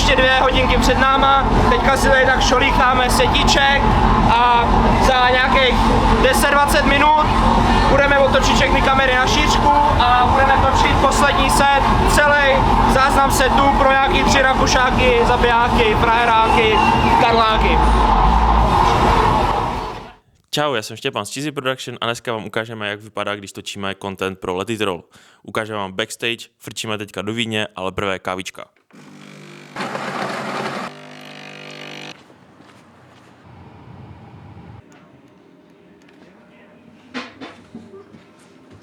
ještě 2 hodinky před náma, teďka si tady tak šolícháme setíček a za nějakých 10-20 minut budeme otočit všechny kamery na šířku a budeme točit poslední set, celý záznam setu pro nějaký 3 Rakušáky, zabijáky, frajeráky, karláky. Čau, já jsem Štěpán z Cheesy Production a dneska vám ukážeme, jak vypadá, když točíme content pro Let It Roll. Ukážeme vám backstage, frčíme teďka do Vídně, ale prvé kávička.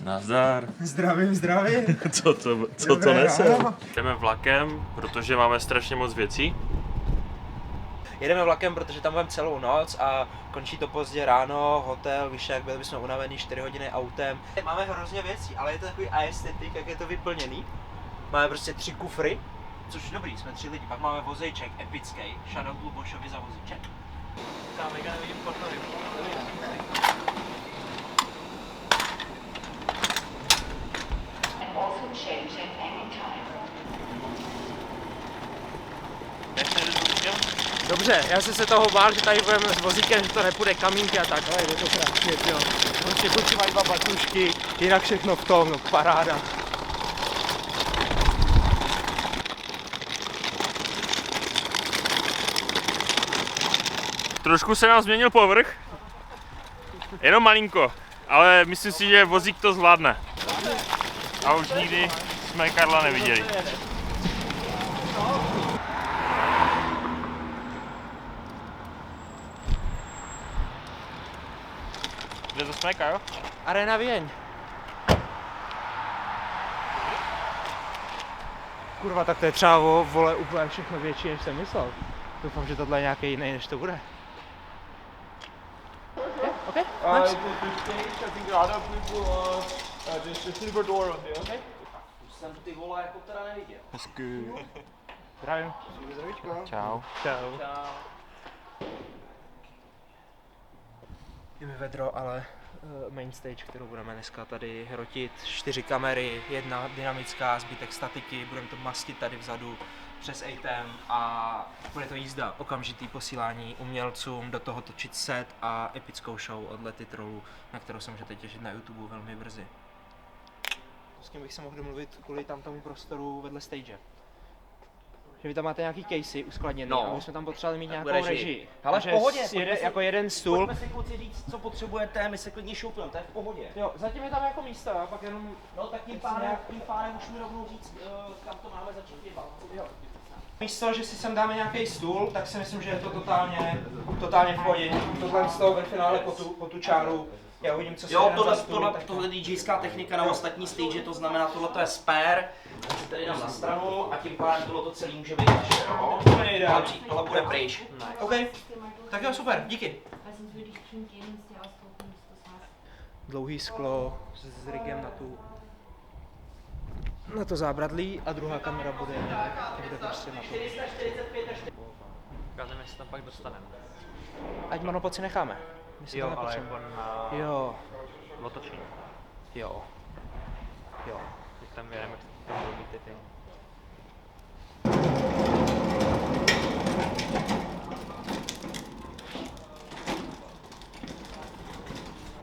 Nazdar. Zdravím. Co to nese? Jdeme vlakem, protože máme strašně moc věcí. Jedeme vlakem, protože tam budeme celou noc a končí to pozdě ráno, hotel, víš jak, byli bychom unavení 4 hodiny autem. Máme hrozně věcí, ale je to takový aesthetik, jak je to vyplněný. Máme prostě 3 kufry, což je dobrý, jsme 3 lidi, pak máme vozejček epický, shoutout Lubošovi za vozíček. Tam mega nevidím portory. Dobře, já jsem se toho bál, že tady budeme s vozíkem, že to nepůjde kamínky a tak, ale je to krásně, jo. Prostě kluci mají 2 batušky, jinak všechno v tom, no paráda. Trošku se nám změnil povrch, jenom malinko, ale myslím si, že vozík to zvládne. A už nikdy jsme Karla neviděli. Kde to smeka, jo? Arena Vídeň. Kurva, tak to je třeba vole úplně všechno větší, než jsem myslel. Doufám, že tohle je nějaký jiný, než to bude. Okay, nice. Už jsem ty vole jako teda neviděl. Hezky. Zdravím. Čau. Čau. Je mi vedro, ale main stage, kterou budeme dneska tady hrotit, 4 kamery, 1 dynamická, zbytek statiky, budeme to mastit tady vzadu přes ATEM a bude to jízda, okamžitý posílání umělcům, do toho točit set a epickou show od Let It Rollu, na kterou se můžete těšit na YouTube velmi brzy. S kým bych se mohl domluvit kvůli tam tomu prostoru vedle stage. Že vy tam máte nějaký casey uskladněný, No. a my jsme tam potřebovali mít nějakou režii. režii. Ale v Takže pohodě, jako jeden stůl. Pojďme si kluci říct, co potřebujete, my se klidně šoupneme, to je v pohodě. Jo, zatím je tam jako místo, a pak jenom... No tak tím pádem už mi rovnou říct, kam to máme začít dělat. Jo. Místo, že si sem dáme nějaký stůl, tak si myslím, že je to totálně v pohodě. Tohle z toho ve finále po tu čáru. Já uvidím, co se Jo, dá za stůl, tak tohle DJská technika na ostatní stage, to znamená, tohle to je spare, to si tady dám na stranu a tím pádem tohle to celý může být naše, jo? Tohle bude pryč. OK, tak jo, super, díky. Dlouhý sklo s rigem na to zábradlí a druhá kamera bude prostě na to. Ukázeme, jestli tam pak dostaneme. Ať monopod si necháme. My si to Jo, ale nepotřebujeme. jako na Jo, otočení. jo. Když tam vyjedeme, to budou být ty.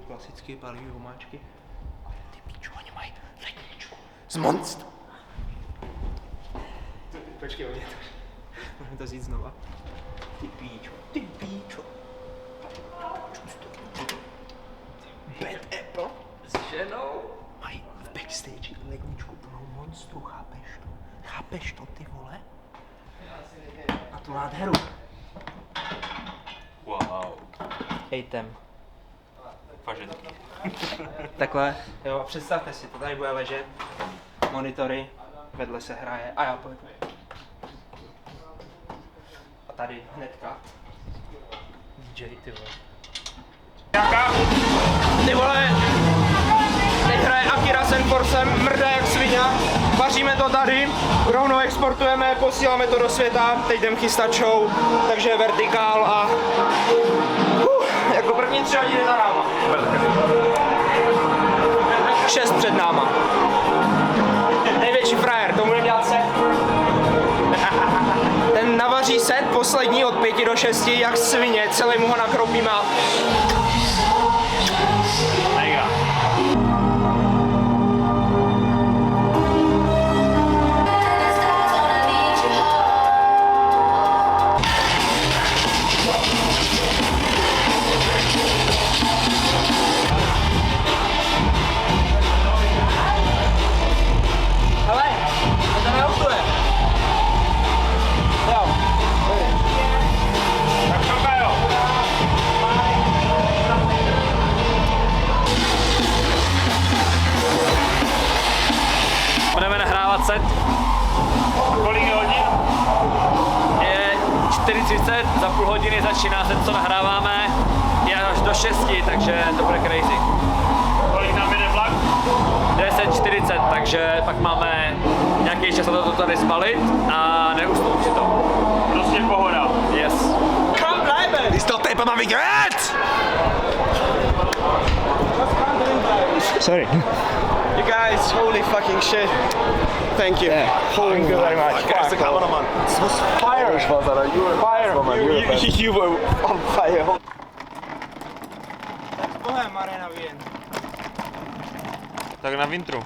Klasický palivý omáčky. Ty píču, oni mají ledničku z Monstu. Počkej, oni to... Můžeme to říct znova. Ty píčo. Bad Apple S ženou? mají v backstage ledničku plnou Monstru, chápeš to? Chápeš to, ty vole? A tu nádheru. Wow. Hejtem. Fažetky. Takhle, jo, a představte si, to tady bude ležet, monitory, vedle se hraje, a já pojď. A tady hnedka DJ, ty vole. Ty vole, teď hraje Akira Senforsem, mrdá jak svině, vaříme to tady, rovnou exportujeme, posíláme to do světa, teď jdem chystat show, takže vertikál a jako první 3 hodiny za náma. 6 před náma. Největší frajer, to bude dělat set. Ten poslední od 5 do 6, jak svině, celý mu ho nakropíme. Mega. Hele, to tam neautuje. Jo. Tak to jo. Budeme nahrávat set, Kolik hodin? je 4:30, za půl hodiny začíná set, co nahráváme, je až do 6, takže to bude crazy. Kolik nám jede vlak? 10:40, takže pak máme nějaký čas na to tady spalit a neusnout při tom. Prostě pohoda. Yes. Kam bleiben! Ist doch Depp, Mami, geht! Sorry. You guys, holy fucking shit. Thank you. Thank you very much. Er ist der Kameramann. Das muss fire. Spaß, Alter. You were fire. You were on fire. Bohem, Marina Wien. Tak na vintru.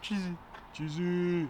Cheesy.